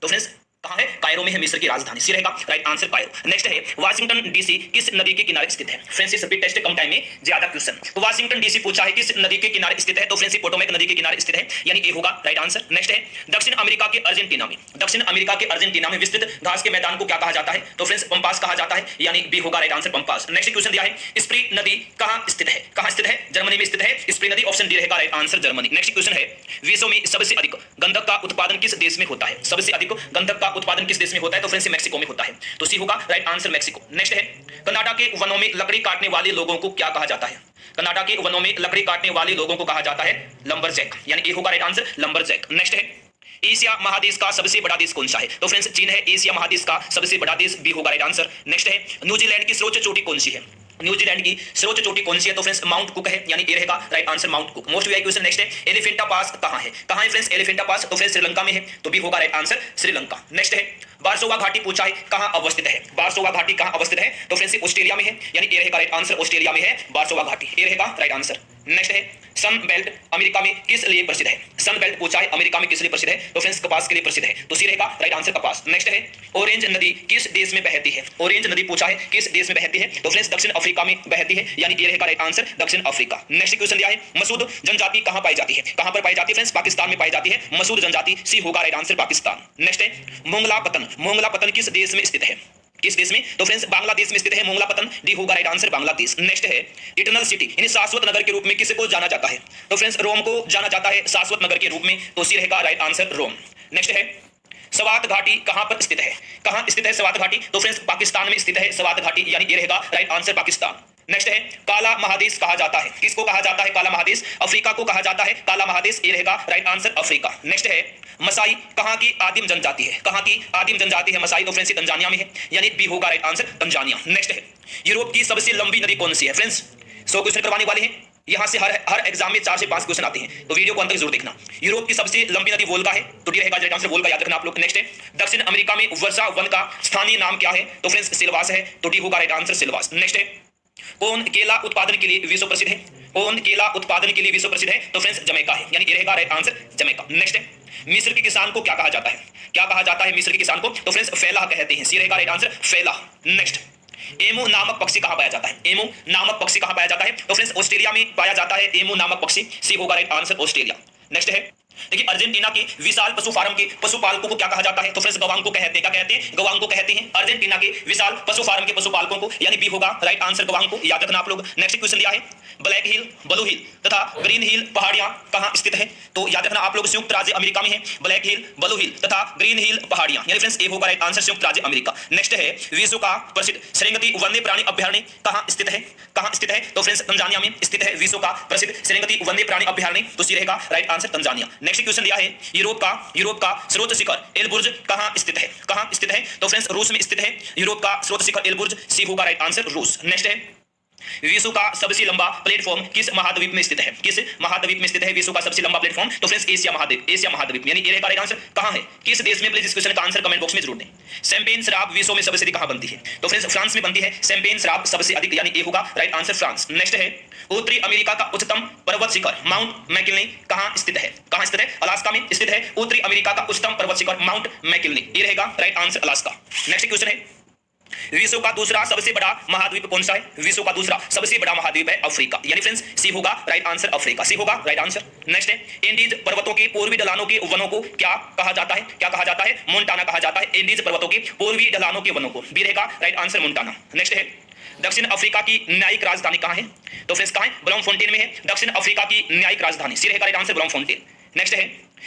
तो फ्रेंड्स कहां है? कायरो में है मिस्र की राजधानी, सी रहेगा राइट आंसर कायरो। नेक्स्ट है वाशिंगटन डीसी किस नदी के किनारे स्थित है? फ्रेंड्स इस रिपीट टेस्ट कम टाइम में ज्यादा क्वेश्चन। तो वाशिंगटन डीसी पूछा है किस नदी के किनारे स्थित है, तो फ्रेंड्स पोटोमेक नदी के किनारे स्थित है, यानी ए होगा राइट आंसर। नेक्स्ट है दक्षिण अमेरिका के अर्जेंटीना में विस्तृत घास के मैदान को क्या कहा जाता है? तो फ्रेंड्स पंपास कहा जाता है, यानी बी होगा right answer pampas. Next question दिया है स्प्री नदी कहां स्थित है? कहां स्थित है? जर्मनी में स्थित है स्प्री नदी, ऑप्शन डी रहेगा right answer Germany. Next question है विश्व में सबसे अधिक गंधक का उत्पादन किस देश में होता है? सबसे अधिक गंधक का उत्पादन किस देश में होता है? तो फ्रेंड्स मैक्सिको में होता है, तो सी होगा राइट आंसर मैक्सिको। नेक्स्ट है कनाडा के वनों में लकड़ी काटने वाले लोगों को क्या कहा जाता है? कनाडा के वनों में लकड़ी काटने वाले लोगों को कहा जाता है लंबरजैक, यानी ए होगा राइट आंसर लंबरजैक। नेक्स्ट है एशिया महादेश का सबसे बड़ा देश कौन सा है? तो फ्रेंड्स चीन है एशिया महादेश का सबसे बड़ा देश, बी होगा राइट आंसर। नेक्स्ट है न्यूजीलैंड की सर्वोच्च चोटी कौन सी है? न्यूजीलैंड की सर्वोच्च चोटी कौन सी है? तो फ्रेंड्स माउंट कुक है, यानी ए रहेगा right answer mount cook. Most VIP question next है एलिफेंटा पास कहां है? कहां है फ्रेंड्स एलिफेंटा पास? तो फ्रेंड्स श्रीलंका में है, तो बी होगा राइट आंसर श्रीलंका। नेक्स्ट है बारसोवा घाटी पूछा है कहां अवस्थित है? बारसोवा घाटी कहां अवस्थित है? तो फ्रेंड्स ऑस्ट्रेलिया में है, यानी ए रहेगा राइट आंसर ऑस्ट्रेलिया में है बारसोवा घाटी, ए रहेगा राइट आंसर। नेक्स्ट है सन बेल्ट अमेरिका में किस लिए प्रसिद्ध है? सन बेल्ट पूछा है अमेरिका में किस लिए प्रसिद्ध है? तो फ्रेंड्स कपास के लिए प्रसिद्ध है, तो सी रहेगा राइट आंसर कपास। नेक्स्ट है ऑरेंज नदी किस देश में बहती है? ऑरेंज नदी पूछा है किस देश में बहती है? तो फ्रेंड्स दक्षिण अफ्रीका में बहती है, यानी ये रहेगा राइट आंसर दक्षिण अफ्रीका। नेक्स्ट क्वेश्चन दिया है मसूद जनजाति कहां पाई जाती है? कहां पर पाई जाती है फ्रेंड्स? पाकिस्तान में पाई जाती है मसूद जनजाति, सी होगा राइट आंसर पाकिस्तान। नेक्स्ट है मोंगला पतन किस देश में स्थित है? किस देश में? तो फ्रेंड्स बांग्लादेश में स्थित है मोंगला पतन, डी होगा राइट आंसर बांग्लादेश। नेक्स्ट है इटर्नल सिटी यानी शाश्वत नगर के रूप में किसको जाना जाता है? तो फ्रेंड्स रोम को जाना जाता है शाश्वत नगर के रूप में, तो सी रहेगा राइट आंसर रोम। नेक्स्ट है सवात घाटी कहां पर स्थित है? कहां स्थित है सवात घाटी? तो फ्रेंड्स पाकिस्तान में स्थित है सवात घाटी, यानी ये रहेगा राइट आंसर पाकिस्तान। नेक्स्ट है काला महादेश कहा जाता है, किसको कहा जाता है काला महादेश? अफ्रीका को कहा जाता है काला महादेश, ये रहेगा राइट आंसर अफ्रीका। नेक्स्ट है मसाई कहां की आदिम जनजाति है? कहां की आदिम जनजाति है मसाई? तो फ्रेंड्स तंजानिया में है, यानी बी होगा राइट आंसर तंजानिया। नेक्स्ट है यूरोप की सबसे लंबी नदी कौन सी है? फ्रेंड्स 100 क्वेश्चन करवाने वाले हैं, यहां से हर एग्जाम में 4 से 5 क्वेश्चन आते हैं, तो वीडियो को अंत तक जरूर देखना। यूरोप की सबसे लंबी नदी वोल्गा है, तो डी रहेगा राइट आंसर वोल्गा, याद रखना आप लोग। नेक्स्ट है दक्षिण अमेरिका में वर्षा वन का स्थानीय नाम क्या है? तो फ्रेंड्स सिलवास है, तो डी होगा राइट आंसर सिलवास। नेक्स्ट है कौन केला उत्पादन के लिए विश्व प्रसिद्ध है? कौन केला उत्पादन के लिए विश्व प्रसिद्ध है? तो फ्रेंड्स जमैका है, यानी ये रहेगा राइट आंसर जमैका। नेक्स्ट है मिस्र के किसान को क्या कहा जाता है? क्या कहा जाता है मिस्र के किसान को? तो फ्रेंड्स फैला कहते हैं, सी रहेगा राइट आंसर फैला। नेक्स्ट एमू नामक पक्षी कहां पाया जाता है? एमू नामक पक्षी कहां पाया जाता है? तो फ्रेंड्स ऑस्ट्रेलिया में पाया जाता है एमू नामक पक्षी, सी होगा राइट आंसर ऑस्ट्रेलिया। नेक्स्ट है देखिए अर्जेंटीना के विशाल पशु फार्म के पशुपालकों को क्या कहा जाता है? तो फ्रेंड्स गवांग को कहते हैं, क्या कहते हैं? गवांग को कहते हैं अर्जेंटीना के विशाल पशु फार्म के पशुपालकों को, यानी बी होगा राइट आंसर गवांग को, याद रखना आप लोग। नेक्स्ट क्वेश्चन दिया है ब्लैक हिल, ब्लू हिल तथा ग्रीन हिल पहाड़ियां कहां स्थित है? तो याद रखना आप लोग संयुक्त राज्य अमेरिका में है ब्लैक हिल, ब्लू हिल तथा ग्रीन हिल पहाड़ियां, यानी फ्रेंड्स ए होगा राइट आंसर संयुक्त राज्य अमेरिका। नेक्स्ट है विश्व का प्रसिद्ध सेरेंगेटी वन्य प्राणी अभ्यारण्य कहां स्थित है? कहां स्थित है? तो फ्रेंड्स तंजानिया में स्थित है विश्व का प्रसिद्ध सेरेंगेटी वन्य प्राणी अभ्यारण्य, तो सी रहेगा right answer Tanzania. Next question दिया है यूरोप का सर्वोच्च शिखर एलबुर्ज कहां स्थित है? कहां स्थित है? तो फ्रेंड्स रूस में स्थित है यूरोप का सर्वोच्च शिखर एलबुर्ज, सी होगा राइट आंसर रूस। नेक्स्ट है विश्व का सबसे लंबा प्लेटफॉर्म किस महाद्वीप में स्थित है? किस महाद्वीप में स्थित है विश्व का सबसे लंबा प्लेटफॉर्म? तो फ्रेंड्स एशिया महाद्वीप, यानी ये रहेगा राइट आंसर। कहां है? किस देश में? प्लीज इस क्वेश्चन का आंसर कमेंट बॉक्स में जरूर दें। शैंपेन शराब विश्व में सबसे अधिक कहां बनती है? तो फ्रेंड्स फ्रांस में बनती है शैंपेन शराब सबसे अधिक, यानी ये होगा राइट आंसर फ्रांस। नेक्स्ट है उत्तरी अमेरिका का उच्चतम पर्वत शिखर माउंट मैकिनली कहां स्थित है? कहां स्थित है? अलास्का में स्थित है उत्तरी अमेरिका का उच्चतम पर्वत शिखर माउंट मैकिनली, ये रहेगा right answer Alaska. Next question है विश्व का दूसरा सबसे बड़ा महाद्वीप कौन सा है? विश्व का दूसरा सबसे बड़ा महाद्वीप है अफ्रीका, यानी फ्रेंड्स सी होगा राइट आंसर अफ्रीका, सी होगा राइट आंसर। नेक्स्ट है इंडीज पर्वतों के पूर्वी ढलानों के वनों को क्या कहा जाता है? क्या कहा जाता है? मोन्टाना कहा जाता है इंडीज पर्वतों के पूर्वी ढलानों के वनों को, बी रहेगा राइट आंसर मोन्टाना। नेक्स्ट है दक्षिण अफ्रीका की न्यायिक राजधानी कहां है? तो फ्रेंड्स कहां है? ब्लॉमफोंटेन में है दक्षिण अफ्रीका की न्यायिक राजधानी, सी रहेगा राइट आंसर ब्लॉमफोंटेन। नेक्स्ट है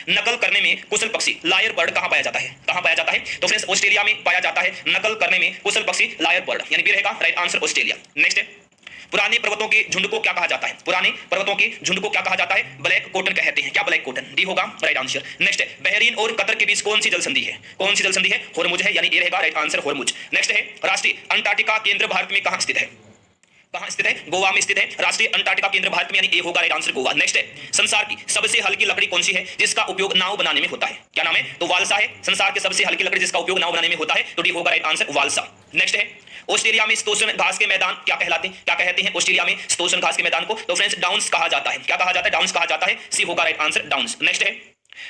नकल करने में कुशल पक्षी लायर बर्ड कहां पाया जाता है? कहां पाया जाता है? तो फ्रेंड्स ऑस्ट्रेलिया में पाया जाता है नकल करने में कुशल पक्षी लायर बर्ड, यानी बी रहेगा राइट आंसर ऑस्ट्रेलिया। नेक्स्ट है पुराने पर्वतों के झुंड को क्या कहा जाता है? पुराने पर्वतों के झुंड को क्या कहा जाता है? ब्लैक कॉटन कहते हैं, क्या ब्लैक कॉटन, डी होगा राइट आंसर। नेक्स्ट है बहरीन और कतर के बीच कौन सी जल संधि है? कौन सी जल संधि है? होर्मुज है, यानी ये रहेगा राइट आंसर होर्मुज। नेक्स्ट है राष्ट्रीय अंटार्कटिका केंद्र भारत में कहां स्थित है? कहां स्थित है? गोवा में स्थित है राष्ट्रीय अंटार्कटिका केंद्र भारत में, यानी ए होगा राइट आंसर गोवा। नेक्स्ट है संसार की सबसे हल्की लकड़ी कौन सी है जिसका उपयोग नाव बनाने में होता है? क्या नाम है? तो वालसा है संसार की सबसे हल्की लकड़ी जिसका उपयोग नाव बनाने में होता है, तो डी होगा राइट आंसर वालसा। नेक्स्ट है ऑस्ट्रेलिया में शीतोष्ण घास के मैदान क्या कहलाते हैं? क्या कहते हैं ऑस्ट्रेलिया में शीतोष्ण घास के मैदान को? तो फ्रेंड्स डाउन्स कहा जाता है, क्या कहा जाता है? डाउन्स कहा जाता है, सी होगा राइट आंसर डाउन्स। नेक्स्ट है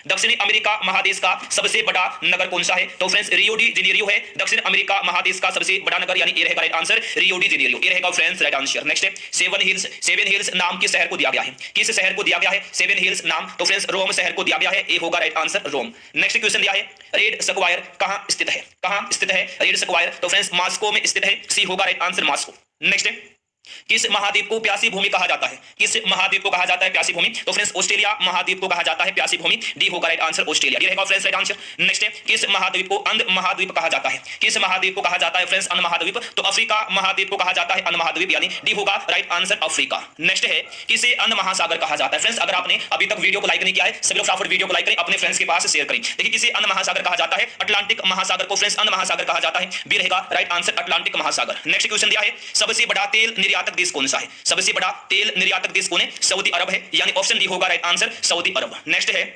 दक्षिणी अमेरिका महादेश का सबसे बड़ा नगर कौन सा है? तो फ्रेंड्स रियो डी जेनेरियो है दक्षिण अमेरिका महादेश का सबसे बड़ा नगर, यानी ये रहेगा right answer Rio de Janeiro, ये रहेगा फ्रेंड्स राइट आंसर। नेक्स्ट है सेवन हिल्स नाम किस शहर को दिया गया है? किस शहर को दिया गया है सेवन हिल्स नाम? तो फ्रेंड्स रोम शहर को दिया गया है, ये होगा राइट आंसर रोम। नेक्स्ट क्वेश्चन दिया है रेड स्क्वायर कहां स्थित है? कहां स्थित है रेड स्क्वायर? तो फ्रेंड्स मॉस्को में स्थित है, सी होगा राइट आंसर मॉस्को। नेक्स्ट है किस महाद्वीप को प्यासी भूमि कहा जाता है? किस महाद्वीप को कहा जाता है प्यासी भूमि? तो फ्रेंड्स ऑस्ट्रेलिया महाद्वीप को कहा जाता है प्यासी भूमि, डी होगा राइट आंसर ऑस्ट्रेलिया, ये रहेगा फ्रेंड्स राइट आंसर। नेक्स्ट है किस महाद्वीप को अंध महाद्वीप कहा जाता है? किस महाद्वीप को कहा जाता है फ्रेंड्स अंध महाद्वीप? तो अफ्रीका महाद्वीप को कहा जाता है अंध महाद्वीप, यानी डी होगा राइट आंसर अफ्रीका। नेक्स्ट है किसे अंध महासागर कहा जाता है? फ्रेंड्स अगर आपने अभी तक वीडियो को लाइक नहीं किया है, सभी लोग फटाफट वीडियो को लाइक करें, अपने फ्रेंड्स के पास शेयर करें। देखिए किसे अंध महासागर कहा जाता है? अटलांटिक महासागर को फ्रेंड्स अंध महासागर कहा जाता है, बी रहेगा राइट आंसर अटलांटिक महासागर। नेक्स्ट क्वेश्चन दिया है सबसे बड़ा तेल निर्यातक देश कौन सा है? सबसे बड़ा तेल निर्यातक देश कौन है? सऊदी अरब है, यानी ऑप्शन डी होगा राइट आंसर सऊदी अरब। नेक्स्ट है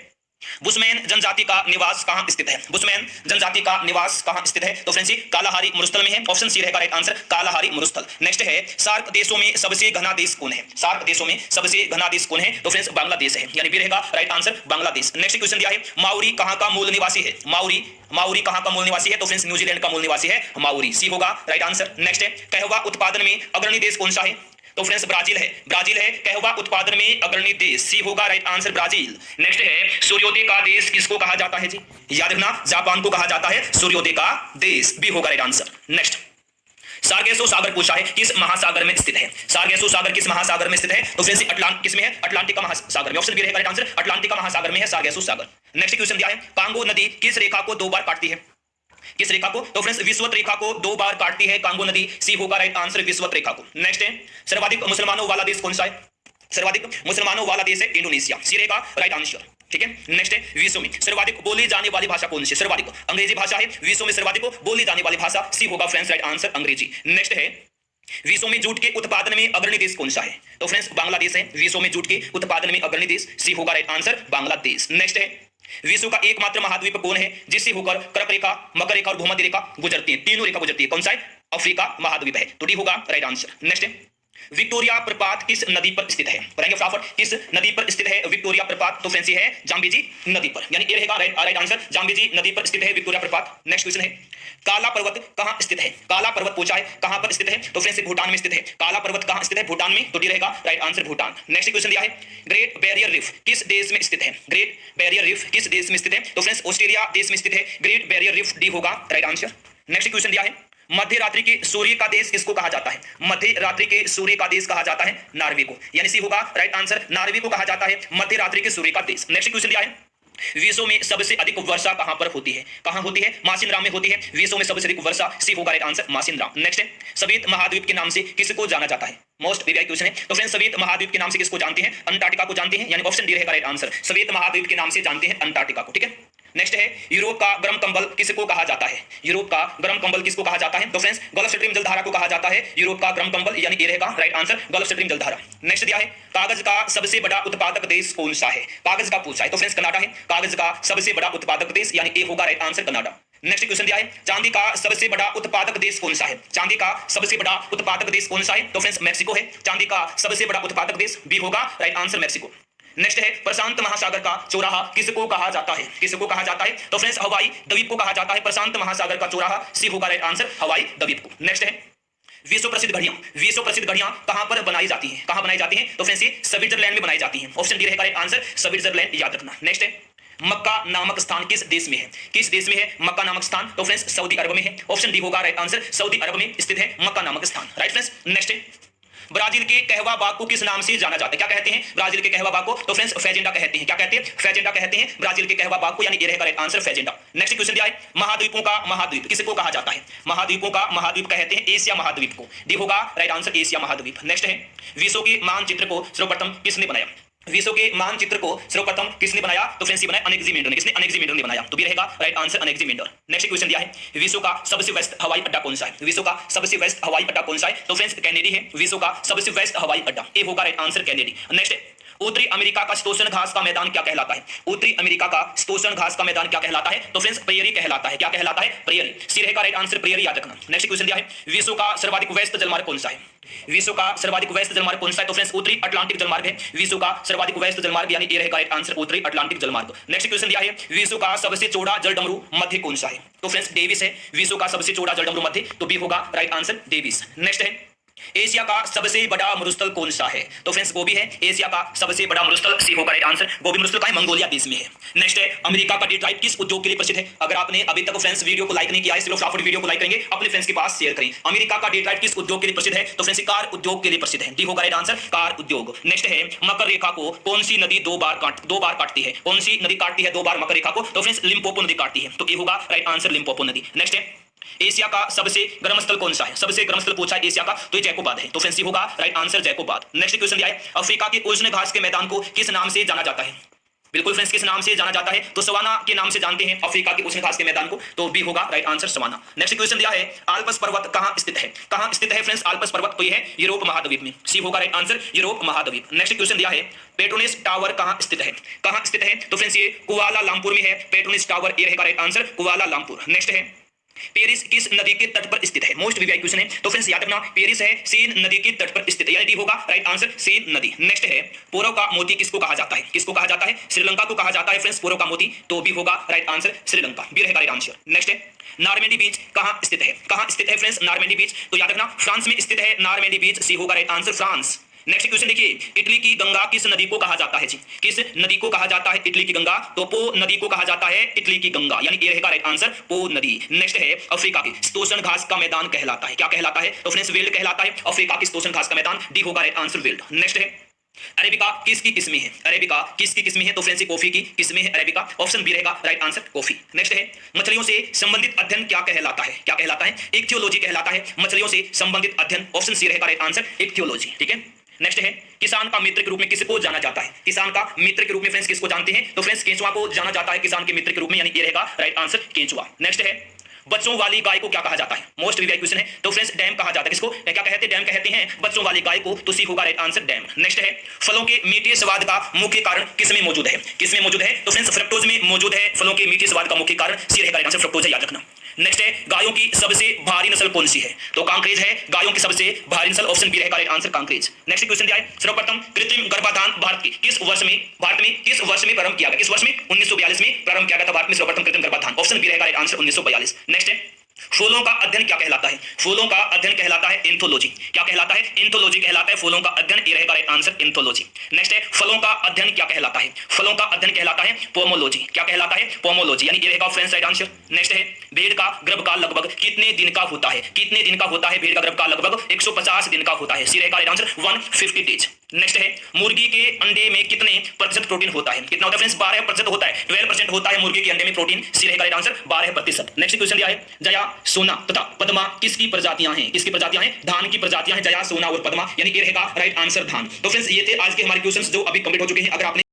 बुशमैन जनजाति का निवास कहां स्थित है? बुशमैन जनजाति का निवास कहां स्थित है? तो फ्रेंड्स कालाहारी मरुस्थल में है, ऑप्शन सी रहेगा राइट आंसर कालाहारी मरुस्थल। नेक्स्ट है सार्क देशों में सबसे घना देश कौन है? सार्क देशों में सबसे घना देश कौन है? तो फ्रेंड्स बांग्लादेश है, यानी बी रहेगा right answer Bangladesh. Next question दिया है माउरी कहां का मूल निवासी है? माउरी कहां का मूल निवासी है? तो फ्रेंड्स न्यूजीलैंड का मूल निवासी है माउरी, सी होगा राइट आंसर। नेक्स्ट है कहवा उत्पादन में अग्रणी देश कौन सा है? तो फ्रेंड्स ब्राजील है कहवा उत्पादन में अग्रणी देश, सी होगा राइट आंसर ब्राजील। नेक्स्ट है सूर्योदय का देश किसको कहा जाता है जी? याद रखना जापान को कहा जाता है सूर्योदय का देश, बी होगा राइट आंसर। नेक्स्ट सार्गेसो सागर पूछा है किस महासागर में स्थित है? सार्गेसो सागर किस महासागर में स्थित है? तो फ्रेंड्स किस में है? अटलांटिक महासागर में, ऑप्शन बी रहेगा राइट आंसर अटलांटिक महासागर में है सार्गेसो सागर। नेक्स्ट क्वेश्चन दिया है कांगो नदी किस रेखा को 2 बार काटती है? किस रेखा को? तो फ्रेंड्स विषुवत रेखा को 2 बार काटती है कांगो नदी, सी होगा राइट आंसर विषुवत रेखा को। नेक्स्ट है सर्वाधिक मुसलमानों वाला देश कौन सा है? सर्वाधिक मुसलमानों वाला देश है इंडोनेशिया, सी रहेगा राइट आंसर, ठीक है। नेक्स्ट है विश्व में सर्वाधिक बोली जाने वाली भाषा कौन सी? सर्वाधिक अंग्रेजी भाषा है, विश्व में सर्वाधिक बोली जाने वाली भाषा, सी होगा फ्रेंड्स राइट आंसर अंग्रेजी। नेक्स्ट है विश्व में जूट के उत्पादन में अग्रणी देश कौन सा है? तो फ्रेंड्स बांग्लादेश है, विश्व में जूट के उत्पादन में अग्रणी देश, सी होगा राइट आंसर बांग्लादेश। नेक्स्ट है विश्व का एकमात्र महाद्वीप कौन है जिससे होकर कर्क रेखा, मकर रेखा और भूमध्य रेखा गुजरती है? तीनों रेखा गुजरती है, कौन सा है? अफ्रीका महाद्वीप है, तो डी होगा राइट आंसर। नेक्स्ट है विक्टोरिया प्रपात किस नदी पर स्थित है? पढ़ेंगे फटाफट किस नदी पर स्थित है विक्टोरिया प्रपात? तो फ्रेंड्स है जाम्बेजी नदी पर, यानी ये रहेगा राइट आंसर जाम्बेजी नदी पर स्थित है विक्टोरिया प्रपात। नेक्स्ट क्वेश्चन है काला पर्वत कहां स्थित है? काला पर्वत पूछा है कहां पर स्थित है? तो फ्रेंड्स भूटान में स्थित है। काला पर्वत कहां स्थित है? भूटान में, तो डी रहेगा right answer Bhutan. Next question दिया है ग्रेट बैरियर रीफ किस देश में स्थित है? ग्रेट बैरियर रीफ किस देश में स्थित है? तो फ्रेंड्स ऑस्ट्रेलिया देश में स्थित है ग्रेट बैरियर रीफ, डी होगा राइट आंसर। नेक्स्ट क्वेश्चन दिया है मध्य रात्रि के सूर्य का देश किसको कहा जाता है? मध्य रात्रि के सूर्य का देश कहा जाता है नॉर्वे को, यानी सी होगा राइट आंसर नॉर्वे को कहा जाता है मध्य रात्रि के सूर्य का देश। नेक्स्ट क्वेश्चन दिया है विश्व में सबसे अधिक वर्षा कहां पर होती है? कहां होती है? मासिनराम में होती है, विश्व में सबसे अधिक वर्षा, सी होगा राइट आंसर मासिनराम। नेक्स्ट है श्वेत महाद्वीप के नाम से किसको जाना जाता है? मोस्ट वीआईपी क्वेश्चन है। तो फ्रेंड्स श्वेत महाद्वीप के नाम से किसको जानते हैं? अंटार्कटिका को जानते हैं, यानी ऑप्शन डी रहेगा राइट आंसर श्वेत महाद्वीप के नाम से जानते हैं अंटार्कटिका को, ठीक है। नेक्स्ट है यूरोप का गर्म कंबल किसको कहा जाता है? यूरोप का गर्म कंबल किसको कहा जाता है? तो फ्रेंड्स गल्फ स्ट्रीम जलधारा को कहा जाता है यूरोप का गर्म कंबल, यानी ये रहेगा राइट आंसर गल्फ स्ट्रीम जलधारा। नेक्स्ट दिया है कागज का सबसे बड़ा उत्पादक देश कौन सा है? कागज का पूछा है, तो फ्रेंड्स कनाडा है कागज का सबसे बड़ा उत्पादक देश, यानी ए होगा right answer Canada. Next question दिया है चांदी का सबसे बड़ा उत्पादक देश कौन सा है? चांदी का सबसे बड़ा उत्पादक देश कौन सा है? तो फ्रेंड्स मैक्सिको है, चांदी का सबसे बड़ा उत्पादक देश, बी होगा राइट आंसर मैक्सिको। नेक्स्ट है प्रशांत महासागर का चौराहा किसको कहा जाता है? किसको कहा जाता है? तो फ्रेंड्स हवाई द्वीप को कहा जाता है प्रशांत महासागर का चौराहा, सी होगा राइट आंसर हवाई द्वीप को। नेक्स्ट है विश्व प्रसिद्ध घड़ियां कहां पर बनाई जाती हैं? कहां बनाई जाती हैं? तो फ्रेंड्स ये स्विट्जरलैंड में बनाई जाती हैं, ऑप्शन डी रहेगा राइट आंसर स्विट्जरलैंड, याद रखना। नेक्स्ट है मक्का नामक स्थान किस देश में है? किस देश में है मक्का नामक स्थान? तो फ्रेंड्स सऊदी अरब में है, ऑप्शन डी होगा राइट आंसर सऊदी अरब में स्थित है मक्का नामक स्थान, राइट फ्रेंड्स। नेक्स्ट है ब्राजील के कहवा बाग को किस नाम से जाना जाता है? क्या कहते हैं ब्राजील के कहवा बाग को? तो फ्रेंड्स फेजेंडा कहते हैं। क्या कहते हैं? फेजेंडा कहते हैं ब्राजील के कहवा बाग को, यानी ये रहेगा राइट आंसर फेजेंडा। नेक्स्ट क्वेश्चन दिया है महाद्वीपों का महाद्वीप किसको कहा जाता है? महाद्वीपों का महाद्वीप कहते हैं एशिया महाद्वीप को, डी होगा राइट आंसर एशिया महाद्वीप। नेक्स्ट है विश्व के मानचित्र को सर्वप्रथम किसने बनाया? विश्व के मानचित्र को सर्वप्रथम किसने बनाया? तो फ्रेंड्स बनाया अनेक्सिमेंडर ने। किसने? अनेक्सिमेंडर ने बनाया, तो भी रहेगा राइट आंसर अनेक्सिमेंडर। नेक्स्ट क्वेश्चन दिया है विश्व का सबसे व्यस्त हवाई अड्डा कौन सा है? विश्व का सबसे व्यस्त हवाई अड्डा कौन सा है? तो फ्रेंड्स कैनेडी है विश्व का सबसे व्यस्त हवाई अड्डा, ए होगा राइट आंसर कैनेडी। नेक्स्ट उत्तरी अमेरिका का शीतोष्ण घास का मैदान क्या कहलाता है? उत्तरी अमेरिका का शीतोष्ण घास का मैदान क्या कहलाता है? तो फ्रेंड्स प्रेयरी कहलाता है। क्या कहलाता है? प्रेयरी। सी रहेगा राइट आंसर, प्रेयरी याद रखना। नेक्स्ट क्वेश्चन दिया है, विश्व का सर्वाधिक व्यस्त जलमार्ग कौन सा है? विश्व का सर्वाधिक व्यस्त जलमार्ग कौन सा है? तो फ्रेंड्स उत्तरी अटलांटिक जलमार्ग है विश्व का सर्वाधिक व्यस्त जलमार्ग, यानी ये रहेगा राइट आंसर उत्तरी अटलांटिक जलमार्ग। नेक्स्ट क्वेश्चन दिया है, विश्व का सबसे चौड़ा जलडमरू मध्य कौन सा है? तो फ्रेंड्स डेविस है विश्व का सबसे चौड़ा जलडमरू मध्य, तो बी होगा राइट आंसर डेविस। नेक्स्ट है, एशिया का सबसे बड़ा मरुस्थल कौन सा है? तो फ्रेंड्स गोबी है एशिया का सबसे बड़ा मरुस्थल, सी होगा राइट आंसर गोबी मरुस्थल का है, मंगोलिया देश में है। नेक्स्ट है, अमेरिका का डेट्राइट किस उद्योग के लिए प्रसिद्ध है? अगर आपने अभी तक फ्रेंड्स वीडियो को लाइक नहीं किया है, सिर्फ फटाफट वीडियो को लाइक करेंगे, अपने फ्रेंड्स के पास शेयर करें। अमेरिका का डेट्राइट किस उद्योग के लिए प्रसिद्ध है? तो फ्रेंड्स कार उद्योग के लिए प्रसिद्ध है, डी होगा राइट आंसर कार उद्योग। नेक्स्ट है, मकर रेखा को कौन सी नदी दो बार काटती है? कौन सी नदी काटती है दो बार मकर रेखा को? तो फ्रेंड्स लिम्पोपो नदी काटती है, तो ये होगा राइट आंसर लिम्पोपो नदी। नेक्स्ट है, एशिया का सबसे गर्म स्थल कौन सा है? सबसे गर्म स्थल पूछा है एशिया का, तो ये जैकोबाद है, तो फ्रेंड्स ये होगा right answer Jacobabad. Next question दिया है, अफ्रीका के उष्ण घास के मैदान को किस नाम से जाना जाता है? बिल्कुल फ्रेंड्स किस नाम से जाना जाता है? तो सवाना के नाम से जानते हैं अफ्रीका के उष्ण घास के मैदान को, तो बी होगा right answer savanna. Next question दिया है, आल्प्स पर्वत कहां स्थित है? कहां स्थित है फ्रेंड्स आल्प्स पर्वत? तो ये है यूरोप महाद्वीप में, सी होगा राइट आंसर यूरोप महाद्वीप। नेक्स्ट क्वेश्चन दिया है, पेट्रोनेस टावर कहां स्थित है? कहां स्थित है? तो फ्रेंड्स ये कुआलालंपुर में है पेट्रोनेस टावर, ये रहेगा राइट आंसर कुआलालंपुर। नेक्स्ट है, पेरिस किस नदी के तट पर स्थित है? मोस्ट वीवीआई क्वेश्चन है, तो फ्रेंड्स याद रखना पेरिस है सेन नदी के तट पर स्थित है, यानी डी होगा राइट आंसर सेन नदी। नेक्स्ट है, पूर्व का मोती किसको कहा जाता है? किसको कहा जाता है? श्रीलंका को कहा जाता है फ्रेंड्स पूर्व का मोती, तो बी होगा राइट आंसर श्रीलंका, बी रहेगा राइट आंसर। नेक्स्ट है, नारमेंडी बीच कहां स्थित है? कहां स्थित है फ्रेंड्स नारमेंडी बीच? तो याद रखना फ्रांस में स्थित है नारमेंडी बीच, सी होगा right answer France. Next question देखिए, इटली की गंगा किस नदी को कहा जाता है जी? किस नदी को कहा जाता है इटली की गंगा? तो पो नदी को कहा जाता है इटली की गंगा, यानी ये रहेगा राइट आंसर पो नदी। नेक्स्ट है, अफ्रीका के शीतोष्ण घास का मैदान कहलाता है, क्या कहलाता है? तो फ्रेंड्स वेल्ड कहलाता है अफ्रीका की शीतोष्ण घास का मैदान, डी होगा राइट आंसर वेल्ड। नेक्स्ट है, अरेबिका किसकी किस्में है? अरेबिका किसकी किस्में है? तो फ्रेंड्स कॉफी की किस्में है अरेबिका, ऑप्शन बी रहेगा राइट आंसर कॉफी। नेक्स्ट है, मछलियों से संबंधित अध्ययन क्या कहलाता है? क्या कहलाता है? इक्थियोलॉजी कहलाता है मछलियों से संबंधित अध्ययन, ऑप्शन सी रहेगा राइट आंसर इक्थियोलॉजी, ठीक है। नेक्स्ट है, किसान का मित्र के रूप में किसको जाना जाता है? किसान का मित्र के रूप में फ्रेंड्स किसको जानते हैं? तो फ्रेंड्स केंचुआ को जाना जाता है किसान के मित्र के रूप में, यानी ये रहेगा राइट आंसर केंचुआ। नेक्स्ट है, बच्चों वाली गाय को क्या कहा जाता है? मोस्ट वीवीआई क्वेश्चन है, तो फ्रेंड्स डैम कहा जाता है, किसको क्या कहते हैं? डैम कहते हैं बच्चों वाली गाय को, तो सी होगा राइट आंसर डैम। नेक्स्ट है, फलों के मीठे स्वाद का मुख्य कारण किसमें मौजूद है? किसमें मौजूद है? तो फ्रेंड्स फ्रक्टोज में मौजूद है फलों के मीठे स्वाद का मुख्य कारण, सी रहेगा राइट आंसर फ्रक्टोज है, याद रखना। नेक्स्ट है, गायों की सबसे भारी नस्ल कौन सी है? तो कांक्रेज है गायों की सबसे भारी नस्ल, ऑप्शन बी रहेगा right answer Kankrej. Next question दिया है, सर्वप्रथम कृत्रिम गर्भाधान भारत में किस वर्ष में प्रारंभ किया गया? किस वर्ष में? 1942 में प्रारंभ किया गया था भारत में सर्वप्रथम कृत्रिम गर्भाधान, ऑप्शन बी रहेगा राइट आंसर 1942। नेक्स्ट है, फूलों का अध्ययन क्या कहलाता है? फूलों का अध्ययन कहलाता है एंथोलॉजी, क्या कहलाता है? एंथोलॉजी कहलाता है फूलों का अध्ययन, ये रहेगा राइट आंसर एंथोलॉजी। नेक्स्ट है, फलों का अध्ययन क्या कहलाता है? फलों का अध्ययन कहलाता है पोमोलॉजी, क्या कहलाता है? पोमोलॉजी, यानी ये रहेगा फ्रेंड्स राइट आंसर। नेक्स्ट है, भेड़ का गर्भकाल लगभग कितने दिन का होता है? कितने दिन का होता है भेड़ का गर्भकाल? लगभग 150 दिन का होता है, सी रहेगा राइट आंसर 150 डेज। नेक्स्ट है, मुर्गी के अंडे में कितने प्रतिशत प्रोटीन होता है? कितना होता है फ्रेंड्स? 12% होता है, 12% होता है मुर्गी के अंडे में प्रोटीन, सी रहेगा राइट आंसर 12%। नेक्स्ट क्वेश्चन दिया है, जया, सोना तथा पद्मा किसकी प्रजातियां हैं? किसकी प्रजातियां हैं? धान की प्रजातियां हैं जया, सोना और पद्मा, यानी ये रहेगा राइट आंसर धान। तो फ्रेंड्स ये थे आज के हमारे क्वेश्चंस जो अभी कंप्लीट हो चुके हैं। अगर आपने